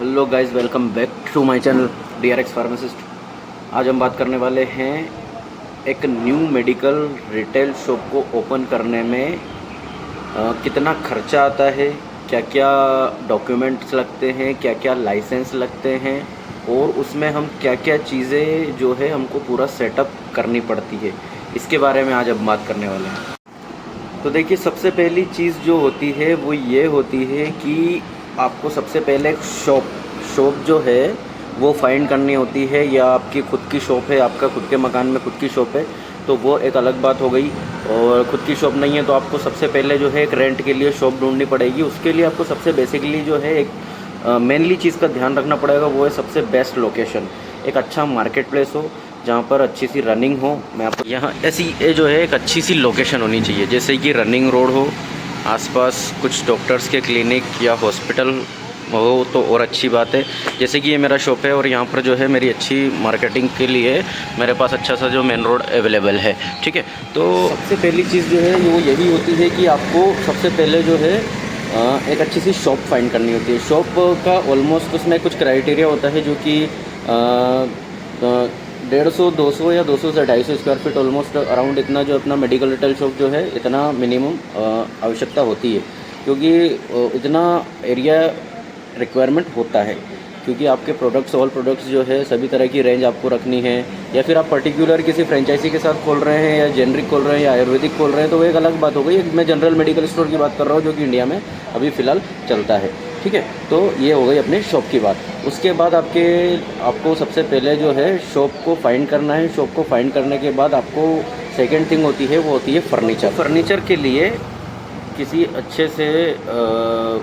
Hello guys, welcome back to my channel DRX pharmacist. आज हम बात करने वाले हैं एक न्यू मेडिकल रिटेल शॉप को ओपन करने में कितना खर्चा आता है, क्या क्या डॉक्यूमेंट्स लगते हैं, क्या क्या लाइसेंस लगते हैं और उसमें हम क्या क्या चीज़ें जो है हमको पूरा सेटअप करनी पड़ती है, इसके बारे में आज हम बात करने वाले हैं। तो देखिए, सबसे पहली चीज़ जो होती है वो ये होती है कि आपको सबसे पहले एक शॉप जो है वो फाइंड करनी होती है, या आपकी खुद की शॉप है, आपका खुद के मकान में खुद की शॉप है तो वो एक अलग बात हो गई। और खुद की शॉप नहीं है तो आपको सबसे पहले जो है एक रेंट के लिए शॉप ढूंढनी पड़ेगी। उसके लिए आपको सबसे बेसिकली जो है एक मेनली चीज़ का ध्यान रखना पड़ेगा, वो है सबसे बेस्ट लोकेशन। एक अच्छा मार्केट प्लेस हो जहाँ पर अच्छी सी रनिंग हो। मैं आपको यहाँ ऐसी ये जो है एक अच्छी सी लोकेशन होनी चाहिए, जैसे कि रनिंग रोड हो, आसपास कुछ डॉक्टर्स के क्लिनिक या हॉस्पिटल हो तो और अच्छी बात है। जैसे कि ये मेरा शॉप है और यहाँ पर जो है मेरी अच्छी मार्केटिंग के लिए मेरे पास अच्छा सा जो मेन रोड अवेलेबल है। ठीक है, तो सबसे पहली चीज़ जो है वो यही होती है कि आपको सबसे पहले जो है एक अच्छी सी शॉप फाइंड करनी होती है। शॉप का ऑलमोस्ट उसमें कुछ क्राइटेरिया होता है, जो कि 150 200 या 200 से 250 स्क्वायर फीट ऑलमोस्ट अराउंड इतना जो अपना मेडिकल रिटेल शॉप जो है इतना मिनिमम आवश्यकता होती है, क्योंकि इतना एरिया रिक्वायरमेंट होता है। क्योंकि आपके प्रोडक्ट्स, ऑल प्रोडक्ट्स जो है सभी तरह की रेंज आपको रखनी है, या फिर आप पर्टिकुलर किसी फ्रेंचाइजी के साथ खोल रहे हैं या जेनरिक खोल रहे हैं या आयुर्वेदिक खोल रहे हैं तो वो एक अलग बात हो गई। मैं जनरल मेडिकल स्टोर की बात कर रहा हूँ जो कि इंडिया में अभी फ़िलहाल चलता है। ठीक है, तो ये हो गई अपने शॉप की बात। उसके बाद आपको सबसे पहले जो है शॉप को फाइंड करना है। शॉप को फाइंड करने के बाद आपको सेकेंड थिंग होती है वो होती है फर्नीचर। फर्नीचर के लिए किसी अच्छे से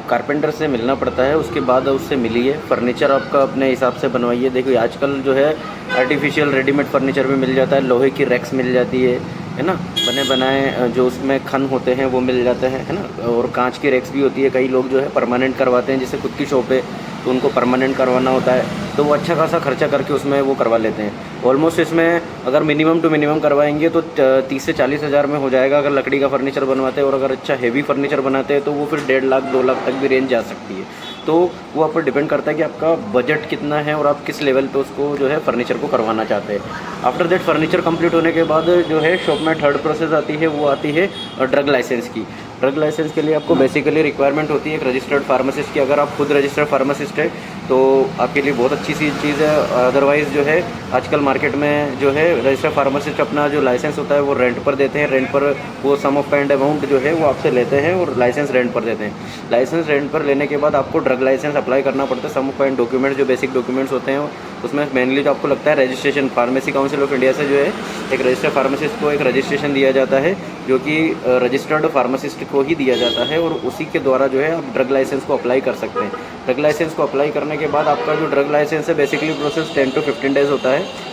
कारपेंटर से मिलना पड़ता है, उसके बाद उससे मिलिए। फर्नीचर आपका अपने हिसाब से बनवाइए। देखिए, आजकल जो है आर्टिफिशियल रेडीमेड फर्नीचर भी मिल जाता है, लोहे की रैक्स मिल जाती है ना, बने बनाए जो उसमें खन होते हैं वो मिल जाते हैं, है ना। और कांच की रैक्स भी होती है। कई लोग जो है परमानेंट करवाते हैं, जैसे खुद की शॉप है तो उनको परमानेंट करवाना होता है, तो वो अच्छा खासा खर्चा करके उसमें वो करवा लेते हैं। ऑलमोस्ट इसमें अगर मिनिमम टू मिनिमम करवाएंगे तो 30 से 40 हज़ार में हो जाएगा अगर लकड़ी का फर्नीचर बनवाते हैं। और अगर अच्छा हेवी फर्नीचर बनाते हैं तो वो फिर 1.5 लाख 2 लाख तक भी रेंज जा सकती है। तो वो आप पर डिपेंड करता है कि आपका बजट कितना है और आप किस लेवल पे उसको जो है फर्नीचर को करवाना चाहते हैं। आफ्टर दैट फर्नीचर कंप्लीट होने के बाद जो है शॉप में थर्ड प्रोसेस आती है, वो आती है ड्रग लाइसेंस की। ड्रग लाइसेंस के लिए आपको बेसिकली रिक्वायरमेंट होती है एक रजिस्टर्ड फार्मासिस्ट की। अगर आप खुद रजिस्टर्ड फार्मासिस्ट है तो आपके लिए बहुत अच्छी सी चीज़ है। अदरवाइज़ जो है आजकल मार्केट में जो है रजिस्टर्ड फार्मासिस्ट अपना जो लाइसेंस होता है वो रेंट पर देते हैं। रेंट पर वो सम ऑफ पेंड अमाउंट जो है वो आपसे लेते हैं और लाइसेंस रेंट पर देते हैं। लाइसेंस रेंट पर लेने के बाद आपको ड्रग लाइसेंस अप्लाई करना पड़ता है। सम ऑफ पेंड डॉक्यूमेंट्स, जो बेसिक डॉक्यूमेंट्स होते हैं उसमें मेनली जो आपको लगता है registration, pharmacy council of India से जो है एक रजिस्टर्ड फार्मासिस्ट को एक रजिस्ट्रेशन दिया जाता है, जो कि रजिस्टर्ड फार्मासिस्ट को ही दिया जाता है, और उसी के द्वारा जो है आप ड्रग लाइसेंस को अप्लाई कर सकते हैं। ड्रग लाइसेंस को अप्लाई करने के बाद आपका जो ड्रग लाइसेंस है बेसिकली प्रोसेस 10 to 15 डेज़ होता है।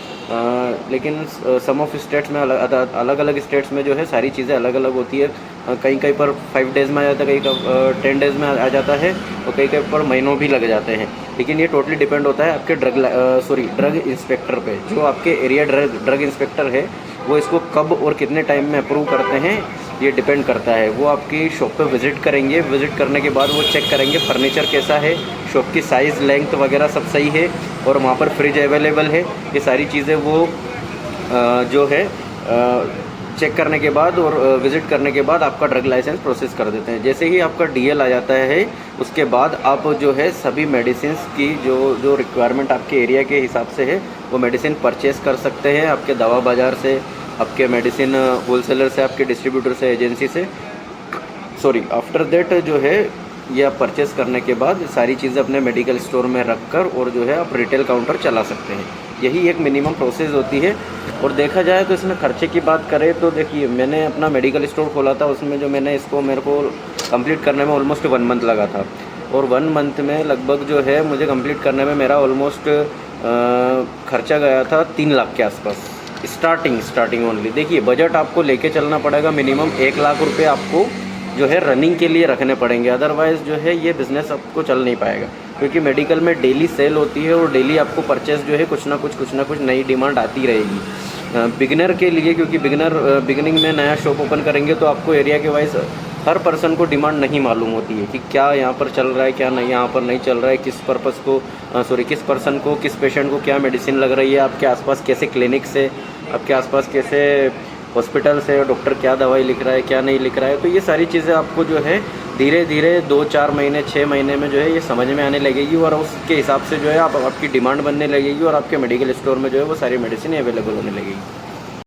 लेकिन सम ऑफ स्टेट्स में अलग अलग स्टेट्स में जो है सारी चीज़ें अलग अलग होती है। कहीं कहीं पर 5 डेज़ में आ जाता है, कहीं 10 डेज़ में आ जाता है, और कहीं कहीं पर महीनों भी लग जाते हैं। लेकिन ये टोटली डिपेंड होता है आपके ड्रग इंस्पेक्टर पे। जो आपके एरिया ड्रग इंस्पेक्टर है वो इसको कब और कितने टाइम में अप्रूव करते हैं ये डिपेंड करता है। वो आपकी शॉप पे विज़िट करेंगे, विज़िट करने के बाद वो चेक करेंगे फर्नीचर कैसा है, शॉप की साइज़, लेंथ वगैरह सब सही है, और वहाँ पर फ्रिज अवेलेबल है। ये सारी चीज़ें वो जो है चेक करने के बाद और विज़िट करने के बाद आपका ड्रग लाइसेंस प्रोसेस कर देते हैं। जैसे ही आपका DL आ जाता है उसके बाद आप जो है सभी मेडिसिन्स की जो रिक्वायरमेंट आपके एरिया के हिसाब से है वो मेडिसिन परचेज़ कर सकते हैं आपके दवा बाज़ार से, आपके मेडिसिन होलसेलर से, आपके डिस्ट्रीब्यूटर से, एजेंसी से। आफ्टर दैट जो है ये आप परचेस करने के बाद सारी चीज़ें अपने मेडिकल स्टोर में रख कर और जो है आप रिटेल काउंटर चला सकते हैं। यही एक मिनिमम प्रोसेस होती है। और देखा जाए तो इसमें खर्चे की बात करें तो देखिए, मैंने अपना मेडिकल स्टोर खोला था, उसमें जो मेरे को कंप्लीट करने में ऑलमोस्ट 1 मंथ लगा था। और 1 मंथ में लगभग जो है मुझे कंप्लीट करने में मेरा ऑलमोस्ट खर्चा गया था 3 लाख के आसपास, स्टार्टिंग ओनली। देखिए, बजट आपको लेके चलना पड़ेगा। मिनिमम 1 लाख रुपये आपको जो है रनिंग के लिए रखने पड़ेंगे, अदरवाइज़ जो है ये बिज़नेस आपको चल नहीं पाएगा। क्योंकि मेडिकल में डेली सेल होती है और डेली आपको परचेस जो है कुछ ना कुछ नई डिमांड आती रहेगी। बिगिनर के लिए, क्योंकि बिगिनिंग में नया शॉप ओपन करेंगे तो आपको एरिया के वाइज हर पर्सन को डिमांड नहीं मालूम होती है कि क्या यहाँ पर चल रहा है, क्या नहीं यहाँ पर नहीं चल रहा है, किस पर्पस को किस पर्सन को, किस पेशेंट को क्या मेडिसिन लग रही है, आपके आसपास कैसे क्लिनिक्स है, आपके आसपास कैसे हॉस्पिटल्स है, डॉक्टर क्या दवाई लिख रहा है, क्या नहीं लिख रहा है। तो ये सारी चीज़ें आपको जो है धीरे धीरे 2-4 महीने 6 महीने में जो है ये समझ में आने लगेगी, और उसके हिसाब से जो है आपकी डिमांड बनने लगेगी और आपके मेडिकल स्टोर में जो है वो सारी मेडिसिन अवेलेबल होने लगेगी।